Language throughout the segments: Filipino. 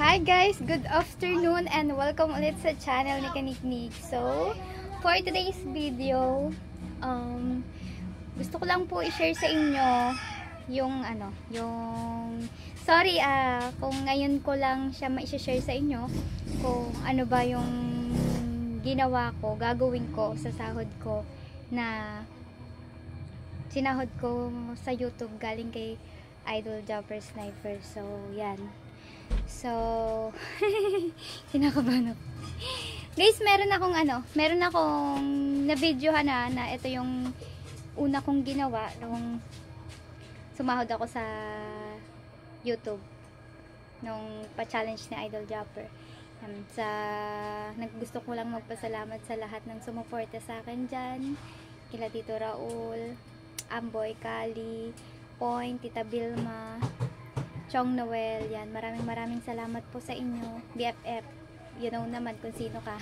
Hi guys! Good afternoon and welcome ulit sa channel ni Kaniknik. So, for today's video, gusto ko lang po i-share sa inyo yung sorry kung ngayon ko lang siya ma-share sa inyo kung ano ba yung ginawa ko, gagawin ko sa sahod ko na sinahod ko sa YouTube galing kay Idol Jumper Sniper. So, yan. So, kinakabahan ako. Guys, meron akong na-videohan na ito yung una kong ginawa nung sumahod ako sa YouTube nung pa-challenge ni Idol Jumper. Gusto ko lang magpasalamat sa lahat ng sumuporta sa akin dyan. Kila Tito Raul, Amboy, Kali, Point, Tita Vilma, Chong Noel, yan. Maraming salamat po sa inyo. BFF, you know naman kung sino ka.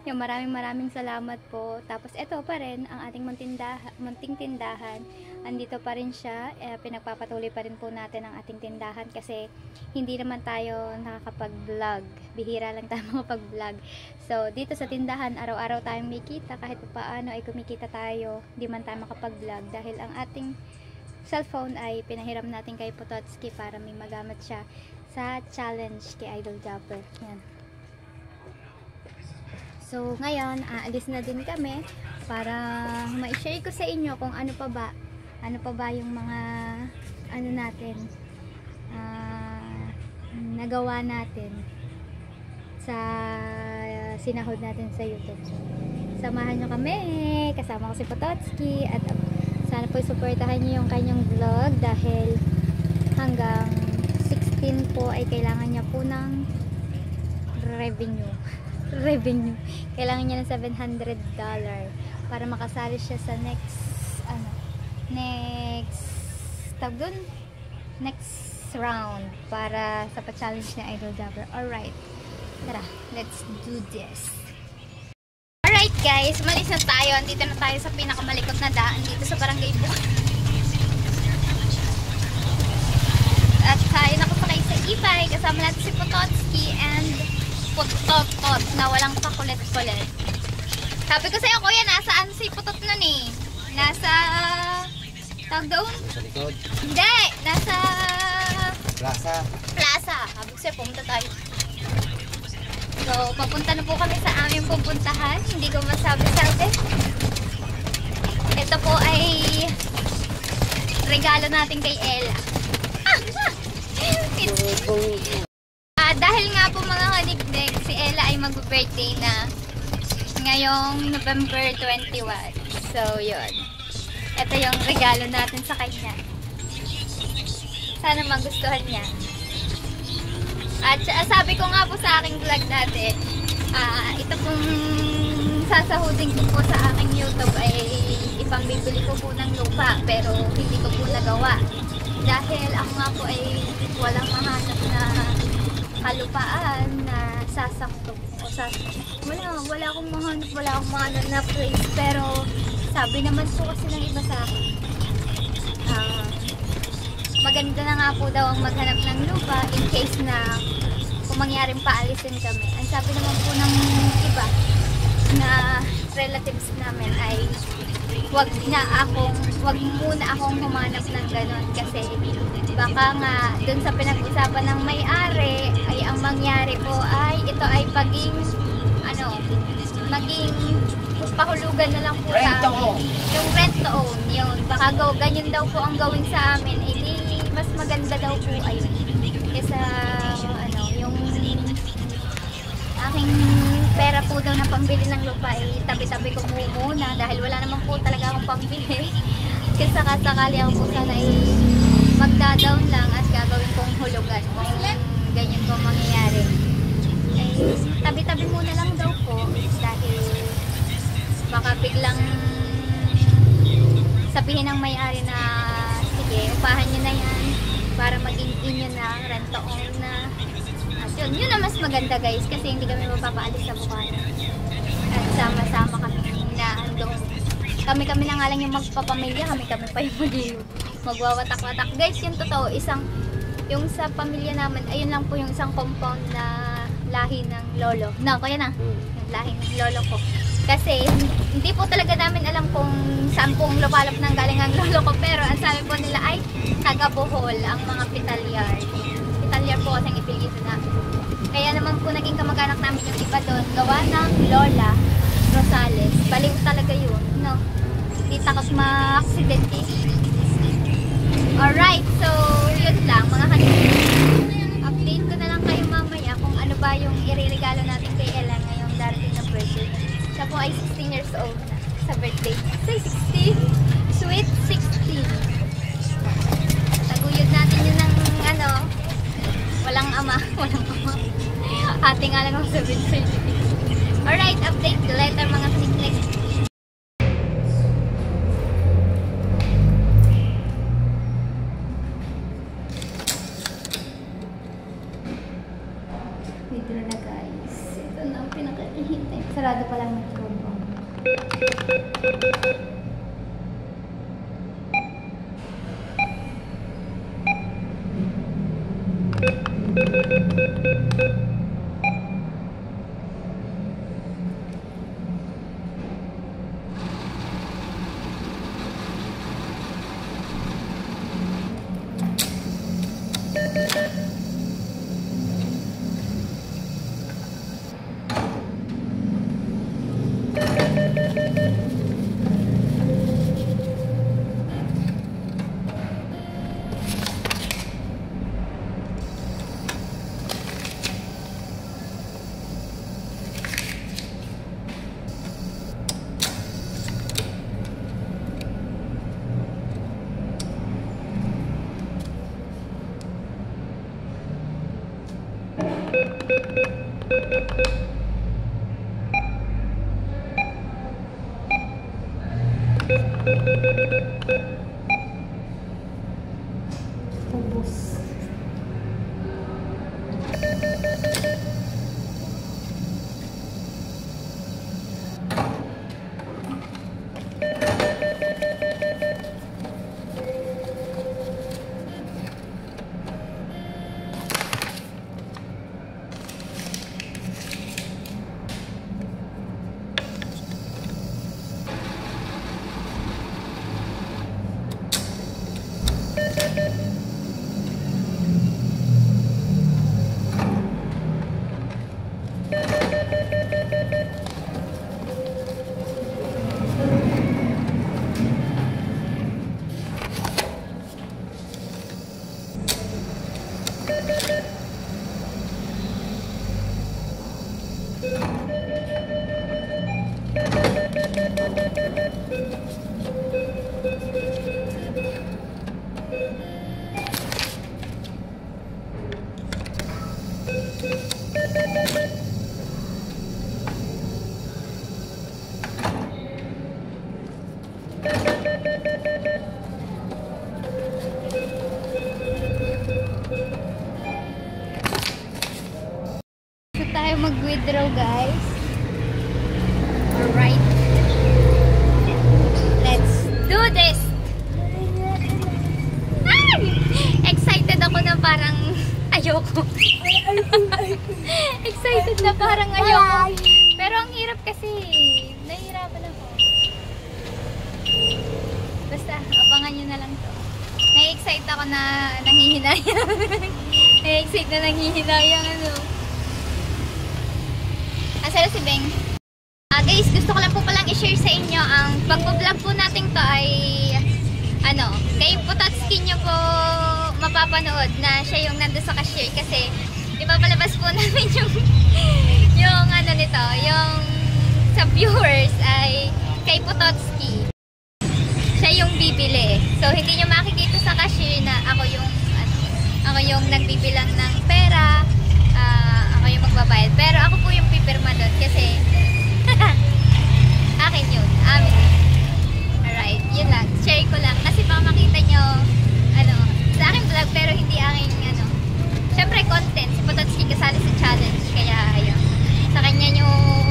Yung maraming salamat po. Tapos ito pa rin ang ating munting tindahan. Andito pa rin siya. Pinagpapatuloy pa rin po natin ang ating tindahan kasi hindi naman tayo nakakapag-vlog. Bihira lang tayo makapag-vlog. So, dito sa tindahan, araw-araw tayong may kita. Kahit paano ay kumikita tayo. Hindi man tayo makapag-vlog dahil ang ating cellphone ay pinahiram natin kay Pototski para may magamit siya sa challenge kay Idol Jumper. Yan. So, ngayon, aalis na din kami para ma-share ko sa inyo kung ano pa ba yung mga natin nagawa natin sa sinahod natin sa YouTube. So, samahan nyo kami. Kasama ko si Pototski at sana po supportahan niyo yung kanyang vlog dahil hanggang 16 po ay kailangan niya po ng revenue. Kailangan niya ng $700 para makasali siya sa next round para sa pa-challenge ni Idol Jumper. Alright. Tara, let's do this. Alright guys, malis na tayo. Andito na tayo sa pinakamalikot na daan dito sa Barangay Bukid. At tayo nakasakay sa Ipay. Kasama natin si Pototski and Pototot na walang pakulit-kulit. Sabi ko sa'yo, kuya, nasaan si Potot nun eh? Nasa... tawag doon? Sa likod? Hindi! Nasa... Plaza. Sabi ko sa'yo, pumunta tayo. So, papunta na po kami sa aming pupuntahan. Hindi ko masabi-sabi. Ito po ay regalo natin kay Ella. Dahil nga po mga kaniknik, si Ella ay mag-birthday na ngayong November 21. So, yun. Ito yung regalo natin sa kanya. Sana magustuhan niya. At sabi ko nga po sa aking vlog dati, ito pong sasahudin ko po sa aking YouTube ay ipangbibili ko po ng lupa pero hindi ko po nagawa. Dahil ako nga po ay walang mahanap na kalupaan na sasakto. Wala akong mahanap na place pero sabi naman po kasi ng iba sa akin. Maganda na nga po daw ang maghanap ng lupa in case na kung mangyaring paalisin kami. Ang sabi naman po ng iba na relatives namin ay wag muna akong humanap ng ganon kasi baka nga dun sa pinag-usapan ng may-ari ay ang mangyari po ay ito ay maging pahulugan na lang po sa amin. Yung rent to own, yun. Baka ganyan daw po ang gawin sa amin. Mas maganda daw po ayun. Kesa yung aking pera po daw na pambili ng lupa ay tabi-tabi ko po muna dahil wala naman po talaga akong pambili. Kasi sakali ako po sana ay magda-down lang at gagawin kong hulugan kung ganyan po mangyayari. Tabi-tabi muna lang daw po dahil baka biglang sabihin ng may-ari na sige, upahan nyo na yan para maging inyo na, rent-to-own na. At yun ang mas maganda guys kasi hindi kami mapapaalis sa Bukana. At sama-sama kami na andong. Kami na nga lang yung magpapamilya, kami pa yung magwawatak-watak. Guys, yung totoo, isang Yung sa pamilya namin, ayun lang po yung isang compound na lahi ng lolo. No, kuya na. Yung lahi ng lolo ko. Kasi hindi po talaga namin alam kung saan pong lupalop nang galing ang lolo ko. Pero ang sabi po nila ay taga Bohol, ang mga Pitalyar. Pitalyar po kasing ipiliso namin. Kaya naman po naging kamag-anak namin yung iba doon. Gawa ng Lola Rosales. Baliw talaga yun. No? Hindi takot ma-aksidente. Alright, so yun lang mga kanina. Update ko na lang kayo mamaya kung ano ba yung iririgalo natin kay Ella ngayong darating na birthday. Siya po ay 16 years old na sa birthday. Say 16? Sweet 16. Taguyod natin yun ng ano, walang ama. Ate nga lang ako sa birthday. Alright, update later mga kaniklik. Withdraw na guys. Ito na ang pinakahintay. Sarado pa lang ng trobo. Ubus. Tayo mag-withdraw guys. Alright. Let's do this! Ay! Excited ako na parang ayoko. Excited na parang ayoko. Pero ang hirap kasi. Nahihirapan ako. Basta, abangan nyo na lang to. Nai-excite ako na nanghihinayang. Nai-excite na nanghihinayang ano. Asala si Beng. Guys, gusto ko lang po palang i-share sa inyo ang pag-vlog po natin to ay ano, kay Pototski nyo po mapapanood na siya yung nando sa cashier kasi ipapalabas po namin yung ano nito, yung sa viewers ay kay Pototski. Siya yung bibili. So hindi nyo makikita sa cashier na ako yung ano, ako yung nagbibilang ng pera. Ako yung magbabayad. Pero ako po yung pipirma doon kasi akin yun. Amin yun. Alright. Yun lang. Share ko lang. Kasi baka makita nyo ano, sa aking vlog pero hindi aking ano. Syempre content. Si Pototski kasali sa challenge. Kaya ayun. Sa kanya nyo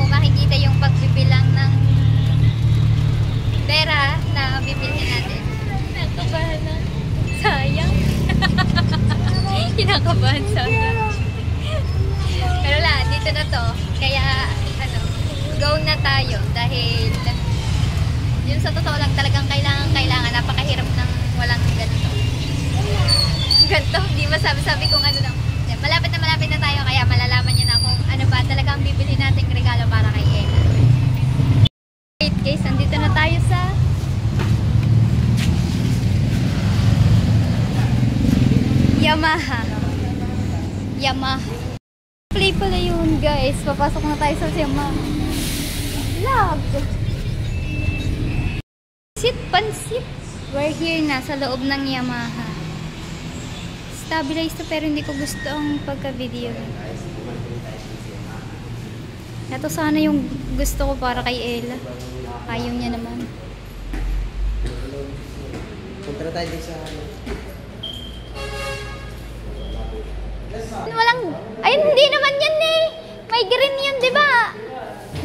makikita yung pagbibilang ng pera na bibilhin natin. Nakabahan na. Sayang. Kinakabahan sa akin. Pero la, dito na to. Kaya, ano, go na tayo. Dahil, yun sa totoo lang talagang kailangan. Napakahirap ng walang ganito. Ganito, hindi masabi-sabi kung ano lang. Malapit na tayo. Kaya malalaman nyo na kung ano ba talagang bibili nating regalo para kay Ella. Wait guys, nandito na tayo sa Yamaha. Play pala yun guys. Papasok na tayo sa Yamaha. Lag! Pansit. We're here na sa loob ng Yamaha. Stabilized to pero hindi ko gusto ang pagka-video. Ito sana yung gusto ko para kay Ella. Ayaw niya naman. Punta na tayo din sa... Walang... Ay, hindi naman yan eh! May green yun, di ba?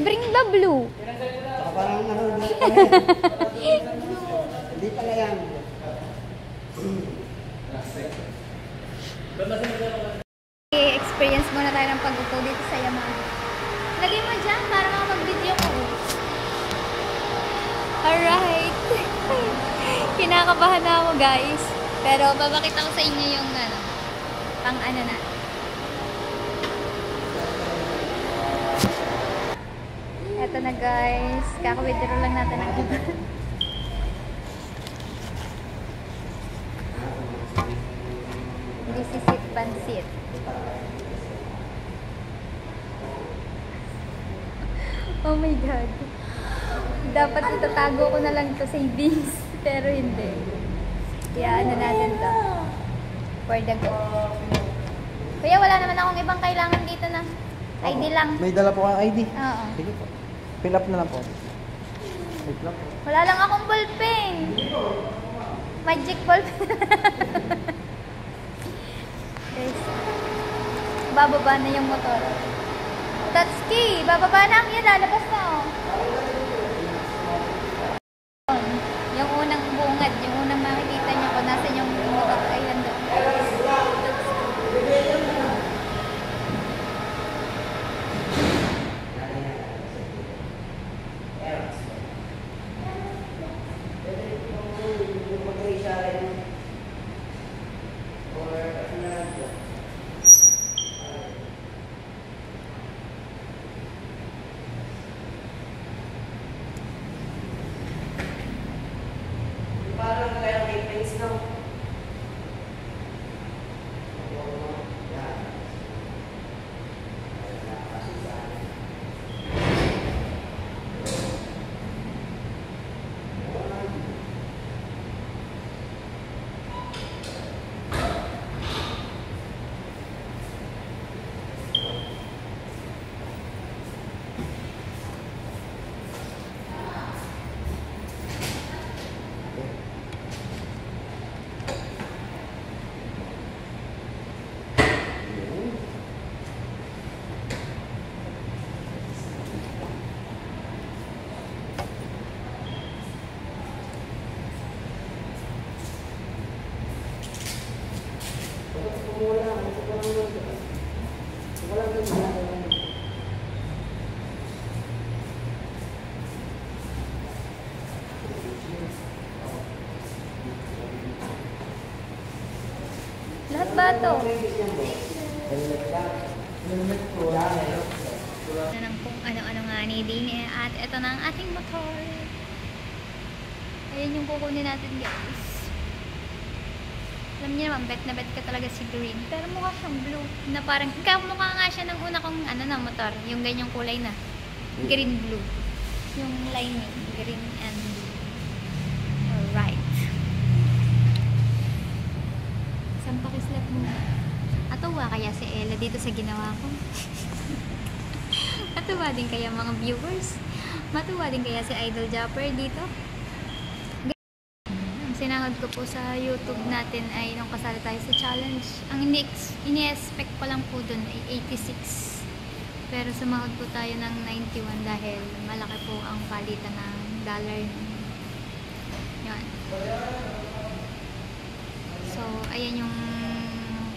Bring the blue. Saka parang ano, hindi pala yan. I-experience muna tayo ng pag-upo dito sa Yamaha. Lagay mo dyan para makapag-video ko. Alright. Kinakabahan na ako guys. Pero babakita ko sa inyo yung ano, pang ano na. Eto na guys. Kaka-withdraw lang natin ang iba. This is it, pansit. Oh my God. Dapat itatago ko na lang to savings. Pero hindi. Kaya ano natin to. For the go. Kuya, wala naman akong ibang kailangan dito na. ID lang. May dala po kang ID? Oo. Sige po. Fill up na lang po. Fill up. Wala lang akong ballpen. Magic ballpen. Guys, bababa na yung motor. Tatsuki, bababa na. Yan, lalabas na oh. Yung unang bungad, yung unang makikita niyo kung nasan yung motor ay nandun. Parang kaya may face na. Lahat ba ito? Nanang kung ano-ano nga ni Dini. At ito na ang ating motor. Ayan yung kukunin natin guys. Alam niyo naman, bet na bet ka talaga si green. Pero mukha siyang blue. Na parang, mukha nga siya ng una kong ano na motor. Yung ganyang kulay na. Green blue. Yung lining. Green and blue. Alright. Sampakislap muna. Atawa kaya si Ella dito sa ginawa ko. Matuwa din kaya mga viewers. Matuwa din kaya si Idol Japper dito. Sinahod ko po sa YouTube natin ay nung kasali tayo sa challenge. Ang ini-expect ko lang po dun ay 86. Pero sumahod po tayo ng 91 dahil malaki po ang palitan ng dollar. Yan. So, ayan yung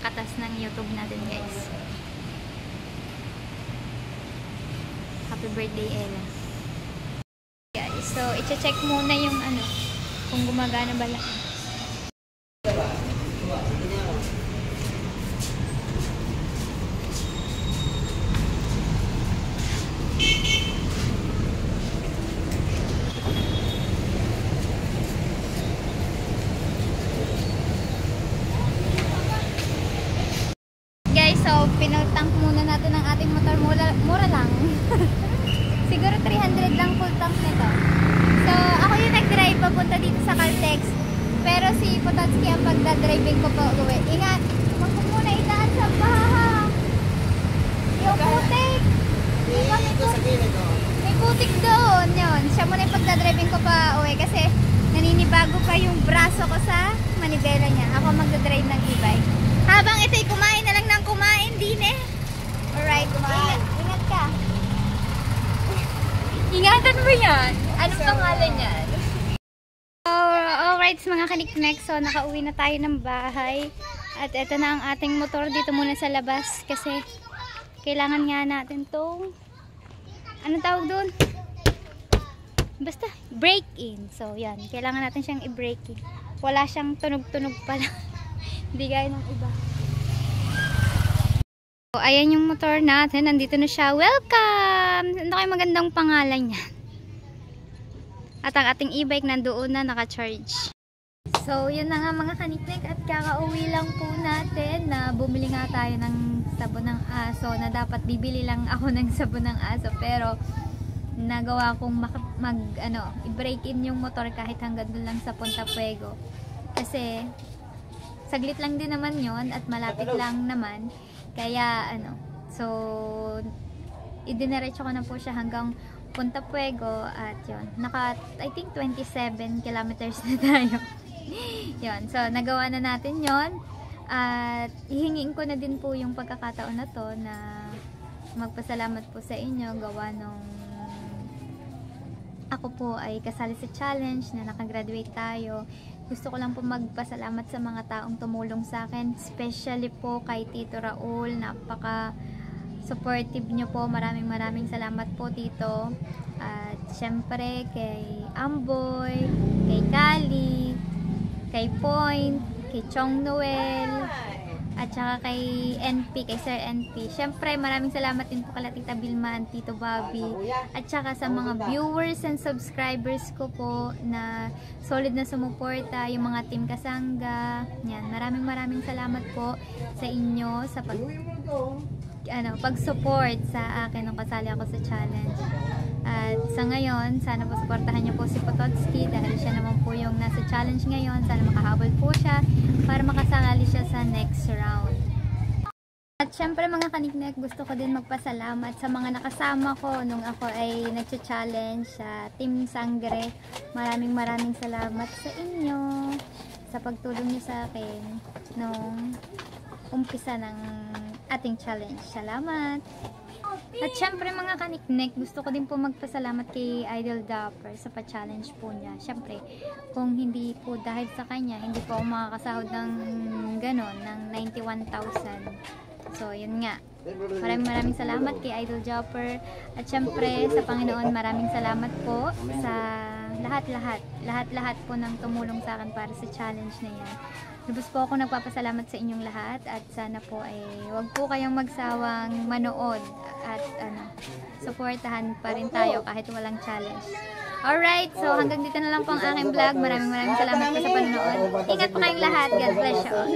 katas ng YouTube natin, guys. Happy birthday, Ella. Guys, so i-check muna yung ano, kung gumagana ba lang. Guys, so pinag-tank muna natin ang ating motor. Mura lang. Siguro 300 lang full tank nito. So, ako yung nag-drive papunta dito sa Caltex. Pero si Pototski ang pagdadriving ko pa uwi. Ingat! Huwag mo muna itaan sa baha. Yung putik! Diba may putik doon. Yun. Siya muna yung pagdadriving ko pa uwi. Kasi naninibago pa yung braso ko sa manibela niya. Ako magdadrive ng e-bike. Habang ito'y kumain na lang ng kumain din eh. Alright, ingat ka. Ingatan mo yan. Anong pangalan yan? Alright, mga kaniknek. So, nakauwi na tayo ng bahay. At ito na ang ating motor dito muna sa labas. Kasi, kailangan nga natin tong anong tawag doon? Basta, break-in. So, yan. Kailangan natin siyang i-break-in. Wala siyang tunog-tunog pala. Hindi gaya ng iba. So, ayan yung motor natin. Nandito na siya. Welcome! Ano kayo magandang pangalan niya? At ang ating e-bike nandoon na naka-charge. So, yun na nga mga kaniknik. At kakauwi lang po natin na bumili nga tayo ng sabon ng aso. Na dapat bibili lang ako ng sabon ng aso. Pero, nagawa kong i-break in yung motor kahit hanggang doon lang sa Punta Puego. Kasi, saglit lang din naman yon at malapit lang naman. Kaya, so, idiniretso ko na po siya hanggang Punta Puego at yun. I think 27 kilometers na tayo. Yun. So, nagawa na natin yon at hihingin ko na din po yung pagkakataon na to na magpasalamat po sa inyo gawa nung ako po ay kasali sa challenge na nakagraduate tayo. Gusto ko lang po magpasalamat sa mga taong tumulong sa akin, especially po kay Tito Raul. Napaka supportive nyo po. Maraming salamat po, Tito. At syempre kay Amboy, kay Kali, kay Point, kay Chong Noel, at saka kay NP, kay Sir NP. Syempre, maraming salamat din po kay Tita Vilma and Tito Bobby. At saka sa mga viewers and subscribers ko po na solid na sumuporta, yung mga Team Kasangga. Yan, maraming salamat po sa inyo sa pag-support sa akin nung kasali ako sa challenge. At sa ngayon, sana po supportahan niyo po si Pototski dahil siya naman po yung nasa challenge ngayon. Sana makahabol po siya para makasali siya sa next round. At syempre mga kaniknek, gusto ko din magpasalamat sa mga nakasama ko nung ako ay nagcha-challenge sa Team Sangre. Maraming salamat sa inyo sa pagtulong niyo sa akin nung umpisa ng ating challenge. Salamat! At syempre mga kaniknek, gusto ko din po magpasalamat kay Idol Dapper sa pa-challenge po niya. Syempre, kung hindi po dahil sa kanya, hindi po ako makakasahod ng ganon, ng 91,000. So, yun nga. Maraming salamat kay Idol Dapper. At syempre, sa Panginoon, maraming salamat po sa lahat po ng tumulong sa akin para sa challenge na yan. Lubos po ako nagpapasalamat sa inyong lahat at sana po ay wag po kayong magsawang manood at supportahan pa rin tayo kahit walang challenge. Alright, so hanggang dito na lang po ang aking vlog. Maraming salamat po sa panonood. Ingat po kayong lahat. God bless you all.